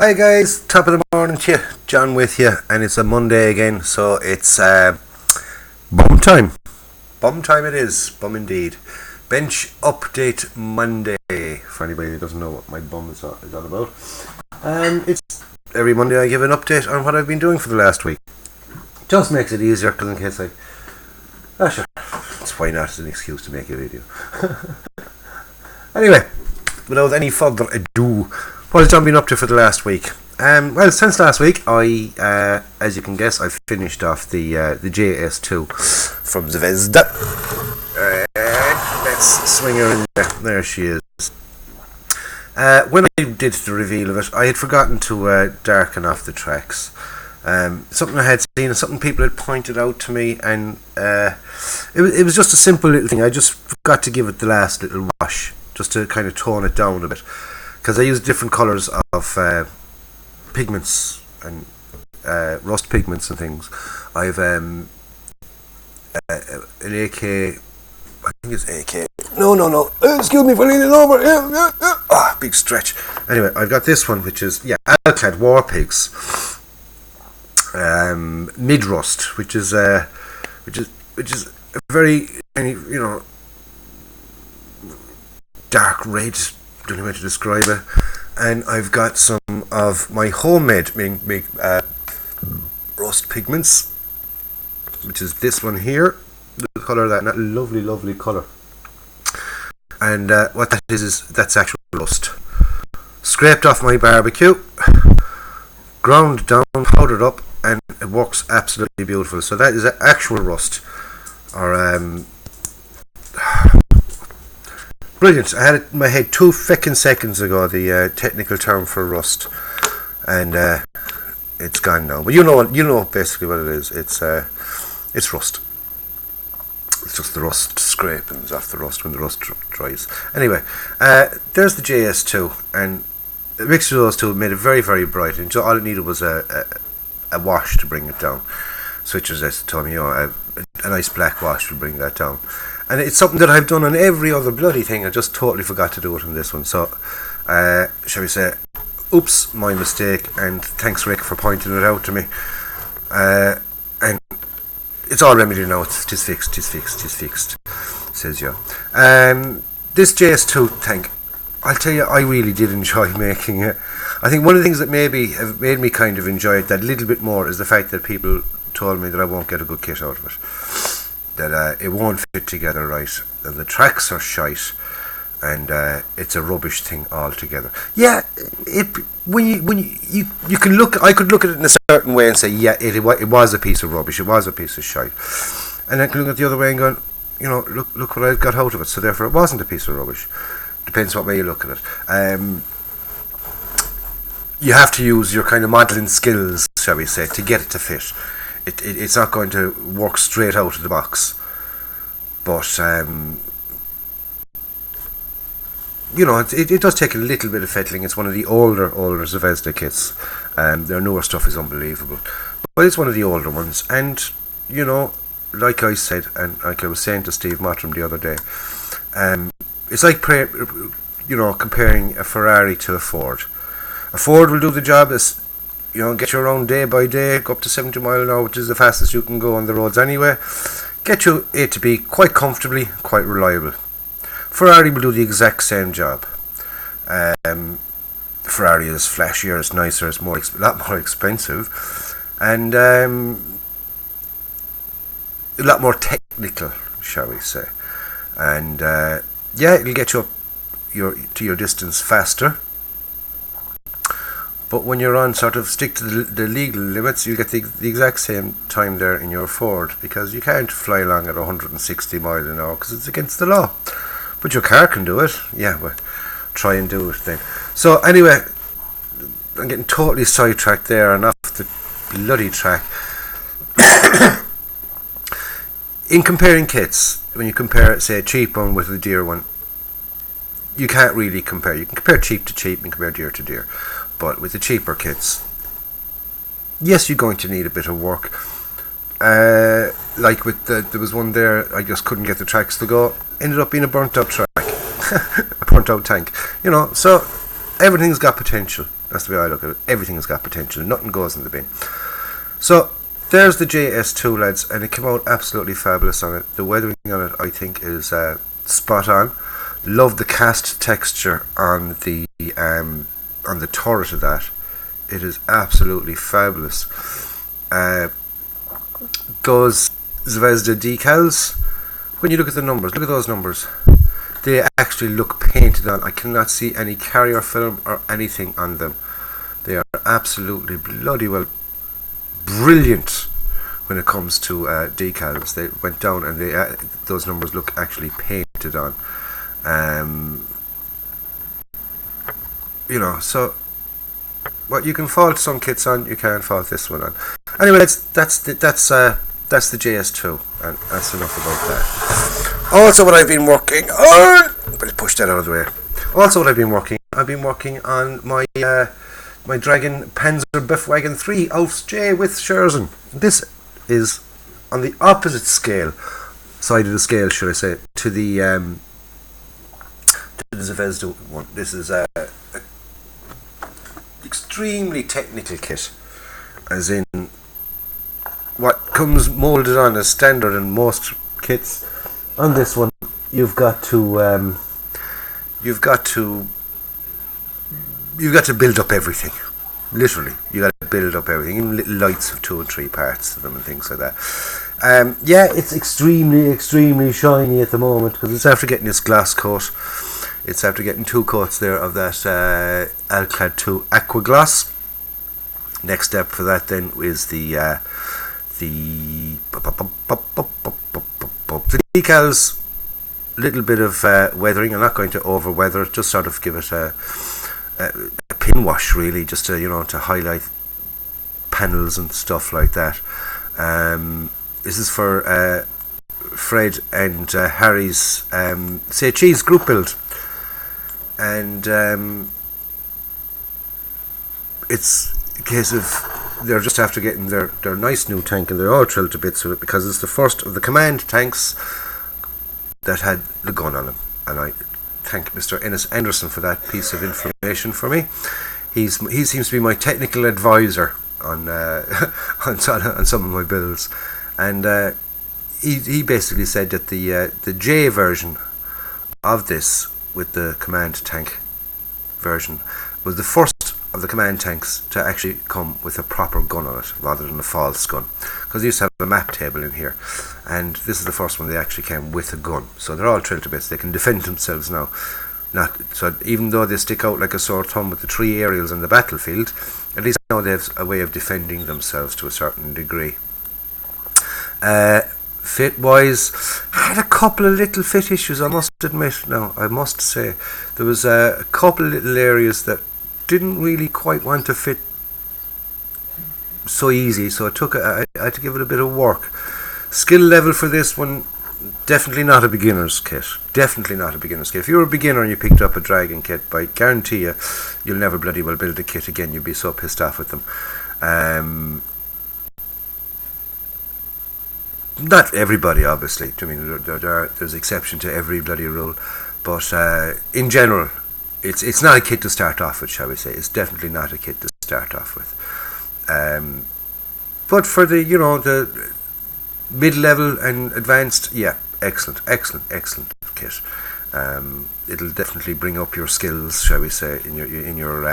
Hi guys, top of the morning to you, John with you, and it's a Monday again, so it's bum time. Bum time it is, bum indeed. Bench update Monday, for anybody who doesn't know what my bum is all about. It's every Monday I give an update on what I've been doing for the last week. Just makes it easier, because in case sure, it's why not as an excuse to make a video. Anyway, without any further ado, what has John been up to for the last week? Well, since last week, as you can guess, I finished off the JS2 from Zvezda. Let's swing her in there. There she is. When I did the reveal of it, I had forgotten to darken off the tracks. Something I had seen and something people had pointed out to me, and it was just a simple little thing. I just forgot to give it the last little wash, just to kind of tone it down a bit. Because I use different colours of pigments and rust pigments and things. I've an AK, I think it's AK. No. Excuse me for leaning over. Big stretch. Anyway, I've got this one, which is Alclad War Pigs, mid rust, which is a very dark red. Don't know how to describe it. And I've got some of my homemade rust pigments, which is this one here, the colour of that lovely colour. And what that is that's actual rust, scraped off my barbecue, ground down, powdered up, and it works absolutely beautiful. So that is actual rust, or brilliant. I had it in my head 2 fucking seconds ago, the technical term for rust, and it's gone now. But you know basically what it is. It's rust. It's just the rust scrapings off the rust when the rust dries. Anyway, there's the JS2, and the mixture of those two made it very, very bright. And all it needed was a wash to bring it down. Switchers told me, a nice black wash will bring that down. And it's something that I've done on every other bloody thing. I just totally forgot to do it on this one. So, shall we say, oops, my mistake. And thanks, Rick, for pointing it out to me. And it's all remedied now. It's fixed. Says you. This JS2 tank, I'll tell you, I really did enjoy making it. I think one of the things that maybe have made me kind of enjoy it that little bit more is the fact that people told me that I won't get a good kit out of it. That it won't fit together right, and the tracks are shite, and it's a rubbish thing altogether. Yeah, when you can look, I could look at it in a certain way and say, yeah, it was a piece of rubbish, it was a piece of shite, and I can look at the other way and go, look what I got out of it. So therefore, it wasn't a piece of rubbish. Depends what way you look at it. You have to use your kind of modelling skills, shall we say, to get it to fit. It's not going to work straight out of the box, but it does take a little bit of fiddling. It's one of the older Zvezda kits. Their newer stuff is unbelievable, but it's one of the older ones. And like I said, and like I was saying to Steve Mottram the other day, it's like comparing a Ferrari to a Ford. A Ford will do the job as get you around day by day, go up to 70 miles an hour, which is the fastest you can go on the roads anyway. Get you A to B quite comfortably, quite reliable. Ferrari will do the exact same job. Ferrari is flashier, it's nicer, it's a lot more expensive, and a lot more technical, shall we say. And it'll get you up to your distance faster. But when you're on sort of stick to the legal limits, you get the exact same time there in your Ford, because you can't fly along at 160 miles an hour because it's against the law. But your car can do it. Yeah, well, try and do it then. So anyway, I'm getting totally sidetracked there and off the bloody track. In comparing kits, when you compare, say, a cheap one with a dear one, you can't really compare. You can compare cheap to cheap and compare dear to dear. But with the cheaper kits, yes, you're going to need a bit of work. Like with there was one there, I just couldn't get the tracks to go. Ended up being a burnt out track, a burnt out tank. So everything's got potential. That's the way I look at it. Everything has got potential. Nothing goes in the bin. So there's the JS2, lads, and it came out absolutely fabulous on it. The weathering on it, I think, is spot on. Love the cast texture on the turret of that. It is absolutely fabulous. Those Zvezda decals, when you look at the numbers, look at those numbers. They actually look painted on. I cannot see any carrier film or anything on them. They are absolutely bloody well brilliant when it comes to decals. They went down and those numbers look actually painted on. So what you can fault some kits on, you can't fault this one on. Anyway, that's the JS2, and that's enough about that. Also, what I've been working on, but push that out of the way. Also, what I've been working on my my Dragon Panzer Biffwagon 3 Aufs J with Scherzen. This is on the opposite side of the scale, should I say, to the Zvezda one. This is a extremely technical kit, as in what comes molded on as standard in most kits. On this one, you've got to build up everything. Literally, you got to build up everything, even little lights of 2 and 3 parts to them and things like that. It's extremely shiny at the moment because it's after getting this glass coat. It's after getting 2 coats there of that Alclad 2 Aqua Gloss. Next step for that then is the decals. Little bit of weathering. I'm not going to over weather it, just sort of give it a pin wash, really, just to to highlight panels and stuff like that. This is for Fred and Harry's Say Cheese group build, and it's a case of they're just after getting their nice new tank, and they're all thrilled to bits with it because it's the first of the command tanks that had the gun on him, and I thank Mr. Ennis Anderson for that piece of information for me. He seems to be my technical advisor on on some of my builds, and he basically said that the J version of this with the command tank version was the first of the command tanks to actually come with a proper gun on it rather than a false gun, because they used to have a map table in here, and this is the first one they actually came with a gun. So they're all thrilled to bits. They can defend themselves now. So even though they stick out like a sore thumb with the 3 aerials on the battlefield, at least now they have a way of defending themselves to a certain degree. Fit wise, I had a couple of little fit issues, I must admit. Now I must say there was a couple of little areas that didn't really quite want to fit so easy, so I had to give it a bit of work. Skill level for this one, definitely not a beginner's kit. Definitely not a beginner's kit. If you're a beginner and you picked up a Dragon kit, I guarantee you'll never bloody well build a kit again. You'll be so pissed off with them. Not everybody, obviously. I mean, there's exception to every bloody rule, but in general, it's not a kit to start off with, shall we say. It's definitely not a kit to start off with. But for the the mid-level and advanced, yeah, excellent kit. It'll definitely bring up your skills, shall we say, in your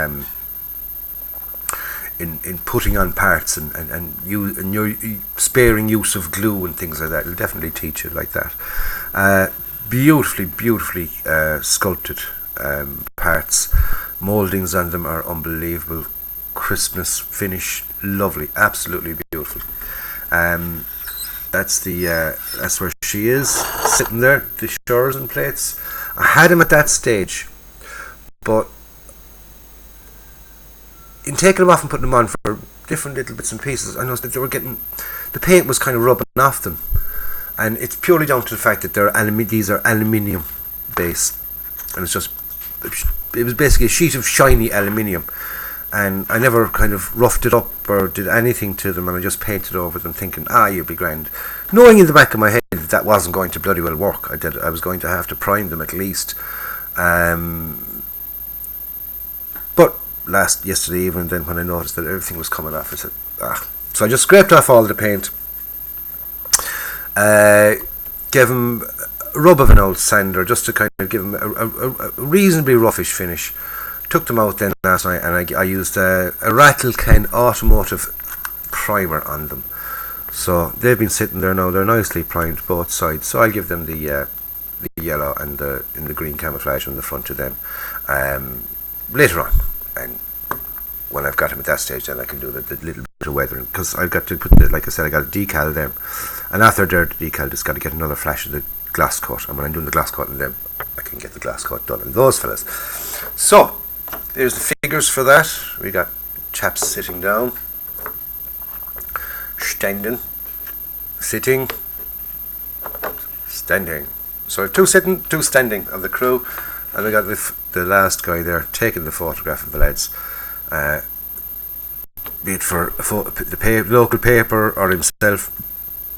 in putting on parts and your sparing use of glue and things like that. It'll definitely teach you like that. Beautifully sculpted parts. Mouldings on them are unbelievable. Crispness, finish, lovely, absolutely beautiful. That's where she is sitting there. The shores and plates. I had him at that stage, but in taking them off and putting them on for different little bits and pieces, I noticed that the paint was kind of rubbing off them, and it's purely down to the fact that these are aluminium base, and it was basically a sheet of shiny aluminium, and I never kind of roughed it up or did anything to them, and I just painted over them thinking, you'll be grand, knowing in the back of my head that wasn't going to bloody well work. I was going to have to prime them at least, but yesterday evening. Then when I noticed that everything was coming off, I said, ah. So I just scraped off all the paint, gave them a rub of an old sander just to kind of give them a reasonably roughish finish. Took them out then last night, and I used a Rattle Ken automotive primer on them. So they've been sitting there now. They're nicely primed both sides. So I'll give them the yellow and the green camouflage on the front of them later on. And when I've got them at that stage, then I can do the little bit of weathering, because I've got to put like I said, I got to decal them, and after they're decaled, just got to get another flash of the glass cut. And when I'm doing the glass cut on them, I can get the glass cut done on those fellas. So there's the figures for that. We got chaps sitting down, standing, sitting, standing. So two sitting, two standing of the crew, and we got the last guy there taking the photograph of the lads, be it for the local paper or himself,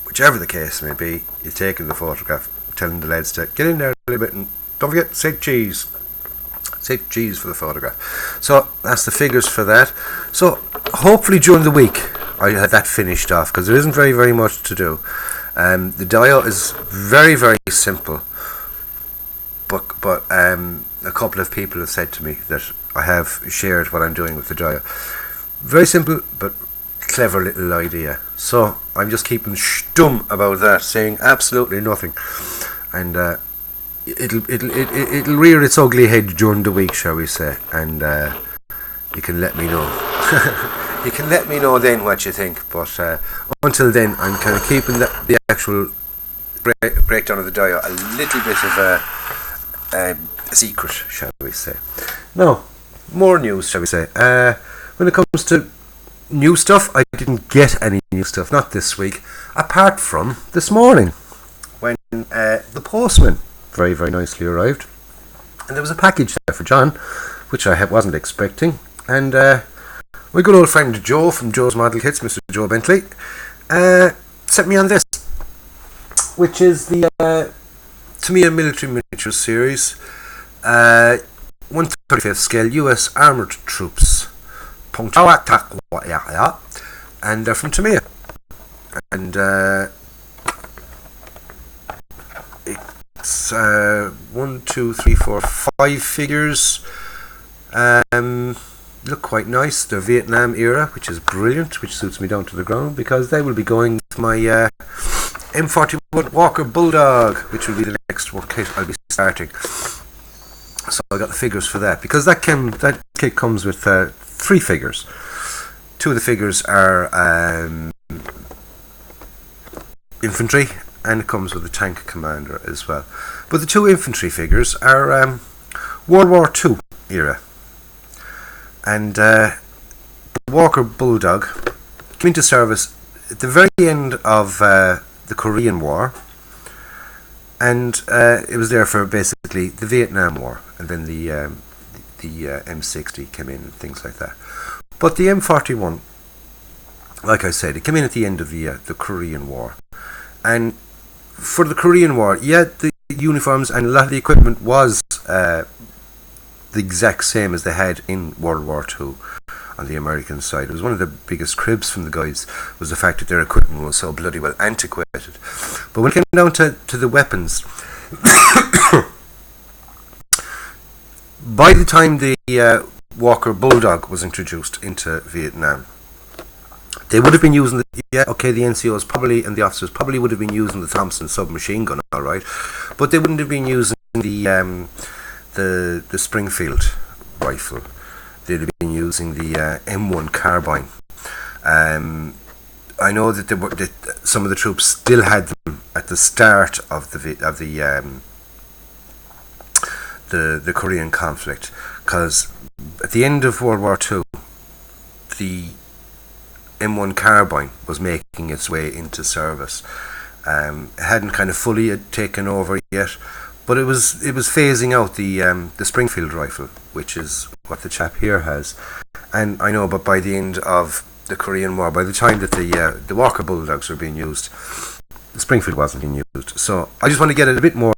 whichever the case may be. He's taking the photograph, telling the lads to get in there a little bit and don't forget, say cheese. Say cheese for the photograph. So that's the figures for that. So hopefully during the week I had that finished off, because there isn't very much to do. The dio is very simple, but a couple of people have said to me that I have shared what I'm doing with the dio. Very simple but clever little idea. So I'm just keeping stum about that, saying absolutely nothing, and it'll rear its ugly head during the week, shall we say, and you can let me know. You can let me know then what you think, but until then I'm kind of keeping the actual breakdown of the dio a little bit of a secret, shall we say. Now, more news, shall we say. When it comes to new stuff, I didn't get any new stuff, not this week, apart from this morning, when the postman very nicely arrived, and there was a package there for John, which I wasn't expecting, and my good old friend Joe from Joe's Model Kits, Mr. Joe Bentley, sent me on this, which is the Tamiya Military Miniatures series, 1/35th scale US Armoured Troops, and they're from Tamiya, and it's 1, 2, 3, 4, 5 figures. Look quite nice. They're Vietnam era, which is brilliant, which suits me down to the ground, because they will be going with my M41 Walker Bulldog, which will be the next kit I'll be starting. So I got the figures for that, because that kit comes with 3 figures. 2 of the figures are infantry, and it comes with a tank commander as well. But the 2 infantry figures are World War II era. And the Walker Bulldog came into service at the very end of the Korean War, and it was there for basically the Vietnam War, and then the M60 came in and things like that. But the M41, like I said, it came in at the end of the Korean War, and for the Korean War, yeah, the uniforms and a lot of the equipment was the exact same as they had in World War II on the American side. It was one of the biggest cribs from the guys, was the fact that their equipment was so bloody well antiquated. But when it came down to the weapons, by the time the Walker Bulldog was introduced into Vietnam, they would have been using the NCOs probably, and the officers probably would have been using the Thompson submachine gun, alright, but they wouldn't have been using the Springfield rifle. They'd have been using the M1 carbine. I know that some of the troops still had them at the start of the Korean conflict, because at the end of World War II, the M1 carbine was making its way into service. It hadn't kind of fully taken over yet, but it was phasing out the Springfield rifle, which is what the chap here has. And I know, but by the end of the Korean War, by the time that the Walker Bulldogs were being used, the Springfield wasn't being used. So I just want to get it a bit more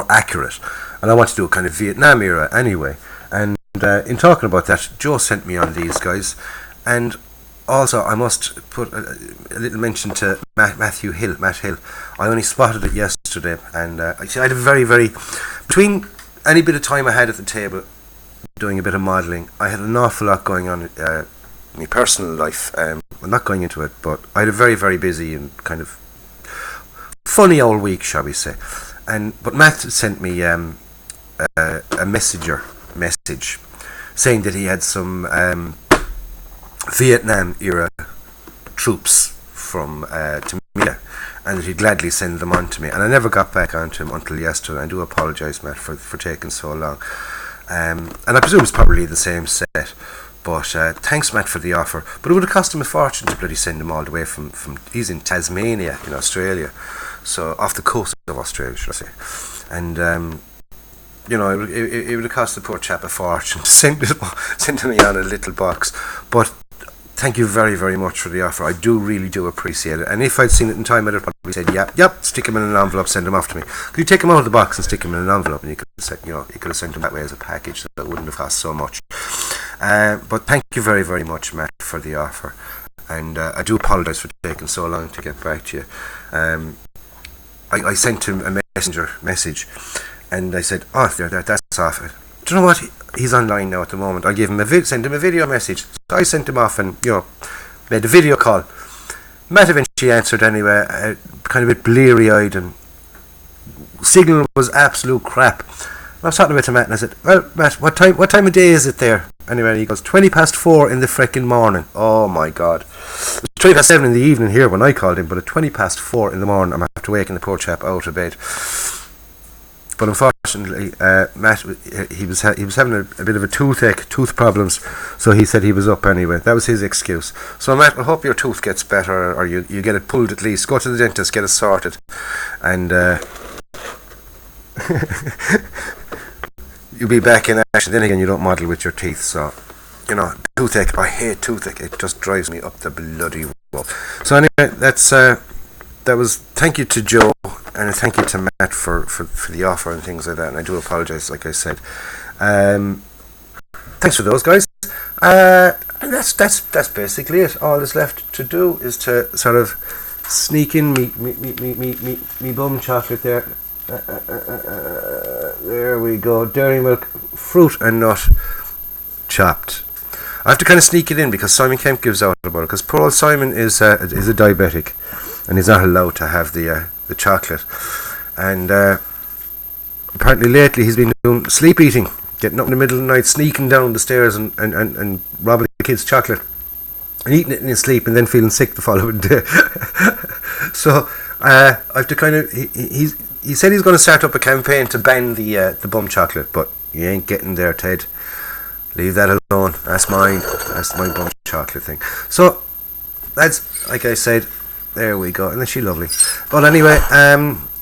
accurate, and I want to do a kind of Vietnam era anyway. And in talking about that, Joe sent me on these guys, and also I must put a little mention to Matt Hill. I only spotted it yesterday, and I had a very between any bit of time I had at the table doing a bit of modelling, I had an awful lot going on in my personal life. I'm not going into it, but I had a very busy and kind of funny old week, shall we say. But Matt sent me a message saying that he had some Vietnam era troops from Tamia, and that he'd gladly send them on to me. And I never got back on to him until yesterday. I do apologise, Matt, for taking so long. And I presume it's probably the same set. But thanks, Matt, for the offer. But it would have cost him a fortune to bloody send him all the way from he's in Tasmania, in Australia. So off the coast of Australia, should I say. And it would have cost the poor chap a fortune to send me on a little box. But thank you very much for the offer. I really do appreciate it. And if I'd seen it in time, I'd have probably said, yep, stick him in an envelope, send him off to me. Could you take him out of the box and stick him in an envelope, and you could have sent him that way as a package, so that wouldn't have cost so much. But thank you very much, Matt, for the offer. And I do apologise for taking so long to get back to you. I sent him a messenger message, and I said, that's off. Do you know what? He's online now at the moment. I gave him sent him a video message. So I sent him off and made a video call. Matt eventually answered anyway, kind of a bit bleary-eyed, and signal was absolute crap. I was talking about to Matt, and I said, well, Matt, what time of day is it there? Anyway, he goes, 4:20 in the frickin' morning. Oh my God. It was 7:20 in the evening here when I called him, but at 4:20 in the morning, I'm after waking the poor chap out of bed. But unfortunately, Matt, he was having a bit of a tooth problems, so he said he was up anyway. That was his excuse. So Matt, I hope your tooth gets better, or you get it pulled at least. Go to the dentist, get it sorted, and you'll be back in action. Then again, you don't model with your teeth, so toothache. I hate toothache. It just drives me up the bloody wall. So anyway, thank you to Joe, and thank you to Matt for the offer and things like that. And I do apologise, like I said. Thanks for those guys. And that's basically it. All that's left to do is to sort of sneak in me bum chocolate there. There we go. Dairy milk, fruit and nut, chopped. I have to kind of sneak it in because Simon Kemp gives out about it, because poor old Simon is a diabetic, and he's not allowed to have the chocolate. And apparently lately he's been doing sleep eating, getting up in the middle of the night, sneaking down the stairs and robbing the kids' chocolate and eating it in his sleep, and then feeling sick the following day. So I have to kind of he said he's going to start up a campaign to ban the bum chocolate, but you ain't getting there, Ted. Leave that alone. That's mine. That's my bum chocolate thing. So that's, like I said, there we go. Isn't she lovely? But anyway,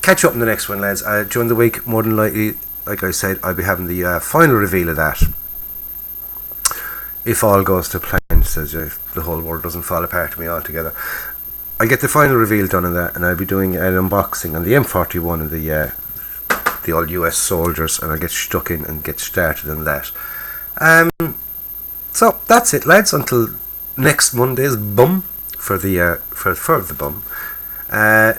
catch up in the next one, lads. During the week, more than likely, like I said, I'll be having the final reveal of that. If all goes to plan, says if the whole world doesn't fall apart to me altogether. I'll get the final reveal done on that, and I'll be doing an unboxing on the M41 and the old US soldiers, and I'll get stuck in and get started on that. So that's it, lads. Until next Monday's bum for the bum.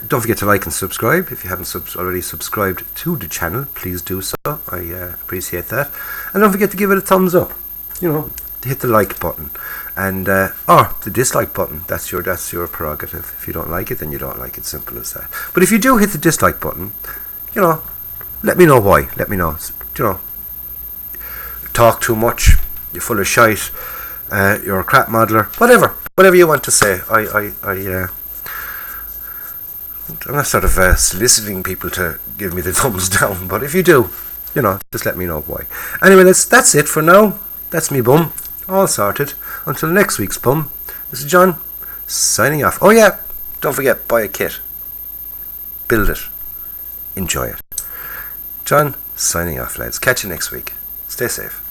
Don't forget to like and subscribe. If you haven't already subscribed to the channel, please do so. I appreciate that. And don't forget to give it a thumbs up. Hit the like button, and or the dislike button. That's your prerogative. If you don't like it, then you don't like it. Simple as that. But if you do hit the dislike button, let me know why. Let me know. Talk too much. You're full of shite. You're a crap modeler. Whatever you want to say. I'm not sort of soliciting people to give me the thumbs down, but if you do, just let me know why. Anyway, that's it for now. That's me bum. All sorted. Until next week's bum, this is John, signing off. Oh yeah, don't forget, buy a kit. Build it. Enjoy it. John, signing off, lads. Catch you next week. Stay safe.